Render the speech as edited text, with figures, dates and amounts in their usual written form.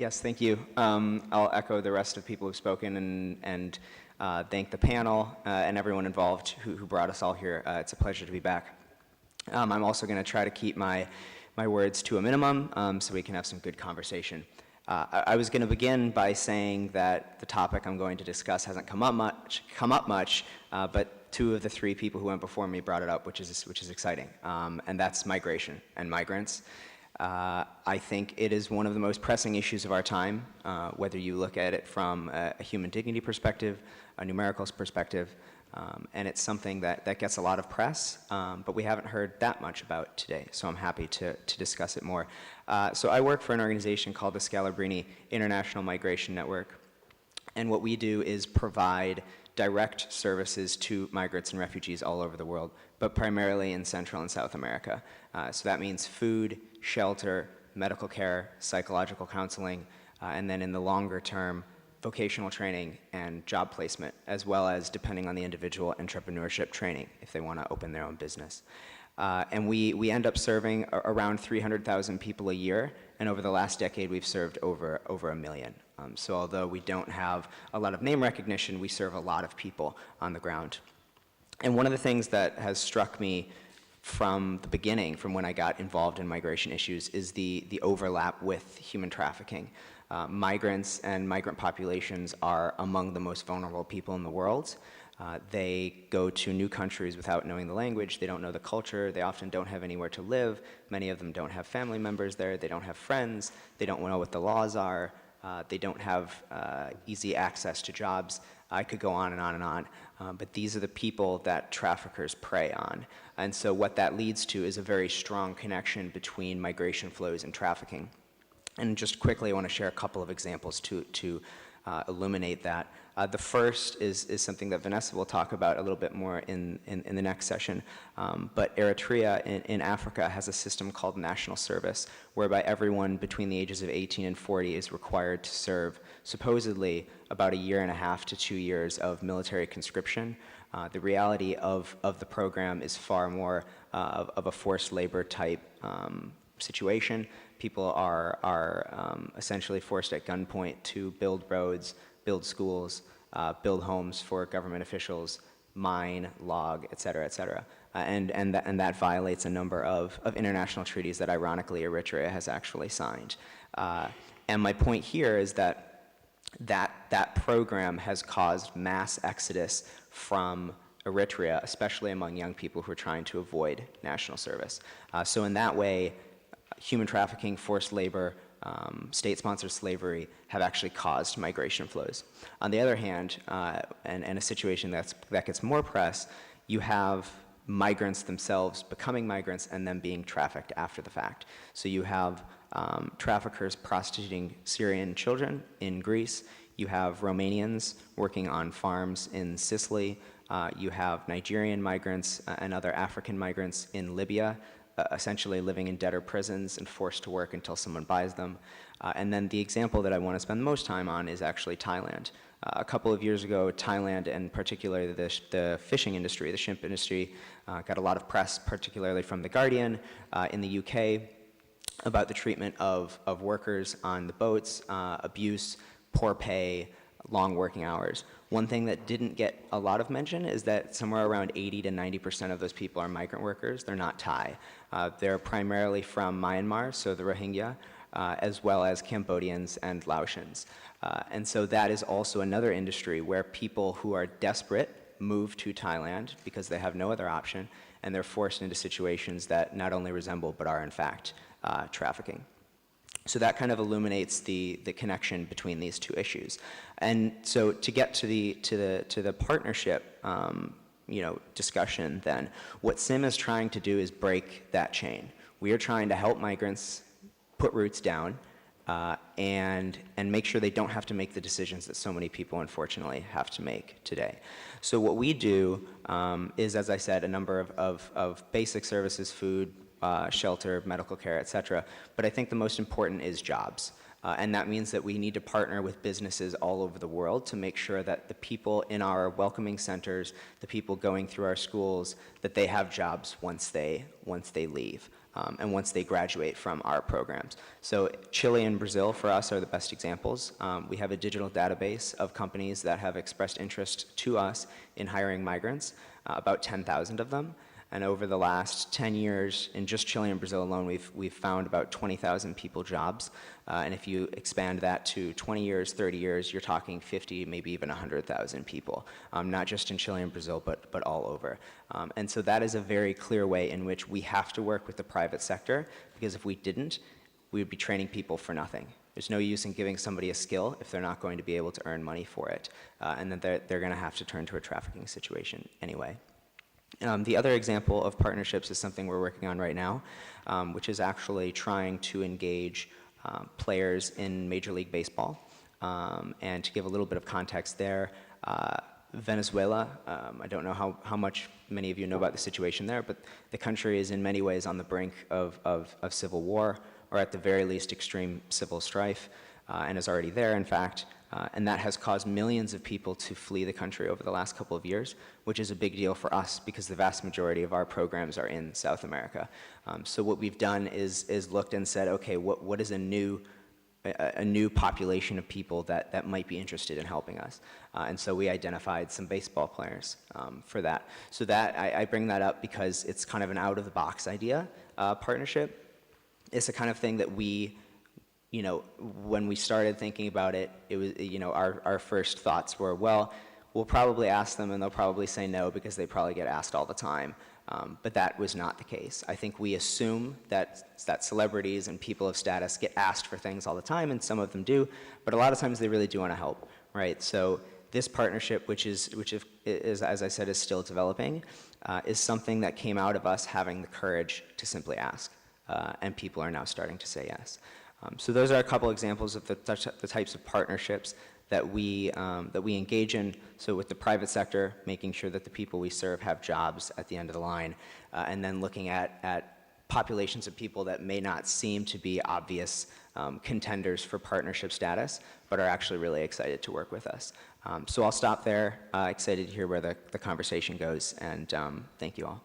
Yes, thank you. I'll echo the rest of people who've spoken and thank the panel and everyone involved who brought us all here. It's a pleasure to be back. I'm also going to try to keep my words to a minimum so we can have some good conversation. I was going to begin by saying that the topic I'm going to discuss hasn't come up much, but two of the three people who went before me brought it up, which is exciting, and that's migration and migrants. I think it is one of the most pressing issues of our time, whether you look at it from a human dignity perspective, a numerical perspective, and it's something that gets a lot of press, but we haven't heard that much about today, so I'm happy to discuss it more. So I work for an organization called the Scalabrini International Migration Network, and what we do is provide direct services to migrants and refugees all over the world, but primarily in Central and South America. So that means food, shelter, medical care, psychological counseling, and then in the longer term, vocational training and job placement, as well as, depending on the individual, entrepreneurship training if they want to open their own business. And we end up serving around 300,000 people a year, and over the last decade we've served over 1 million. So although we don't have a lot of name recognition, we serve a lot of people on the ground. And one of the things that has struck me from the beginning, from when I got involved in migration issues, is the overlap with human trafficking. Migrants and migrant populations are among the most vulnerable people in the world. They go to new countries without knowing the language, they don't know the culture, they often don't have anywhere to live, many of them don't have family members there, they don't have friends, they don't know what the laws are, they don't have easy access to jobs. I could go on and on and on, but these are the people that traffickers prey on. And so what that leads to is a very strong connection between migration flows and trafficking. And just quickly, I want to share a couple of examples to illuminate that. The first is something that Vanessa will talk about a little bit more in the next session. But Eritrea in Africa has a system called national service, whereby everyone between the ages of 18 and 40 is required to serve supposedly about 1.5 to 2 years of military conscription. The reality of the program is far more of a forced labor type situation. People are essentially forced at gunpoint to build roads, build schools, build homes for government officials, mine, log, et cetera, et cetera. And that violates a number of international treaties that, ironically, Eritrea has actually signed. And my point here is that program has caused mass exodus from Eritrea, especially among young people who are trying to avoid national service. So in that way, human trafficking, forced labor, state-sponsored slavery have actually caused migration flows. On the other hand, and a situation that gets more press, you have migrants themselves becoming migrants and then being trafficked after the fact. So you have traffickers prostituting Syrian children in Greece. You have Romanians working on farms in Sicily. You have Nigerian migrants and other African migrants in Libya, essentially living in debtor prisons and forced to work until someone buys them. And then the example that I want to spend the most time on is actually Thailand. A couple of years ago, Thailand, and particularly the fishing industry, the shrimp industry, got a lot of press, particularly from The Guardian in the UK, about the treatment of workers on the boats, abuse, poor pay, long working hours. One thing that didn't get a lot of mention is that somewhere around 80 to 90% of those people are migrant workers. They're not Thai. They're primarily from Myanmar, so the Rohingya, as well as Cambodians and Laotians. And so that is also another industry where people who are desperate move to Thailand because they have no other option, and they're forced into situations that not only resemble but are in fact trafficking. So that kind of illuminates the connection between these two issues. And so to get to the partnership discussion then, what SIM is trying to do is break that chain. We are trying to help migrants put roots down and make sure they don't have to make the decisions that so many people unfortunately have to make today. So what we do is, as I said, a number of basic services, food, shelter, medical care, et cetera. But I think the most important is jobs. And that means that we need to partner with businesses all over the world to make sure that the people in our welcoming centers, the people going through our schools, that they have jobs once they leave. and once they graduate from our programs. So Chile and Brazil, for us, are the best examples. We have a digital database of companies that have expressed interest to us in hiring migrants, about 10,000 of them. And over the last 10 years, in just Chile and Brazil alone, we've found about 20,000 people jobs. And if you expand that to 20 years, 30 years, you're talking 50, maybe even 100,000 people, not just in Chile and Brazil, but all over. And so that is a very clear way in which we have to work with the private sector, because if we didn't, we would be training people for nothing. There's no use in giving somebody a skill if they're not going to be able to earn money for it. And then they're going to have to turn to a trafficking situation anyway. The other example of partnerships is something we're working on right now, which is actually trying to engage players in Major League Baseball. And to give a little bit of context there, Venezuela, I don't know how much many of you know about the situation there, but the country is in many ways on the brink of civil war, or at the very least extreme civil strife, and is already there, in fact. And that has caused millions of people to flee the country over the last couple of years, which is a big deal for us because the vast majority of our programs are in South America. So what we've done is looked and said, okay, what is a new population of people that might be interested in helping us? And so we identified some baseball players for that. So that I bring that up because it's kind of an out-of-the-box idea partnership. It's the kind of thing that we, when we started thinking about it, it was, our first thoughts were, well, we'll probably ask them and they'll probably say no because they probably get asked all the time. But that was not the case. I think we assume that celebrities and people of status get asked for things all the time, and some of them do, but a lot of times they really do want to help, right? So this partnership, which is, as I said, is still developing, is something that came out of us having the courage to simply ask, and people are now starting to say yes. So those are a couple examples of the types of partnerships that we engage in. So with the private sector, making sure that the people we serve have jobs at the end of the line, and then looking at populations of people that may not seem to be obvious contenders for partnership status, but are actually really excited to work with us. So I'll stop there, excited to hear where the conversation goes, and thank you all.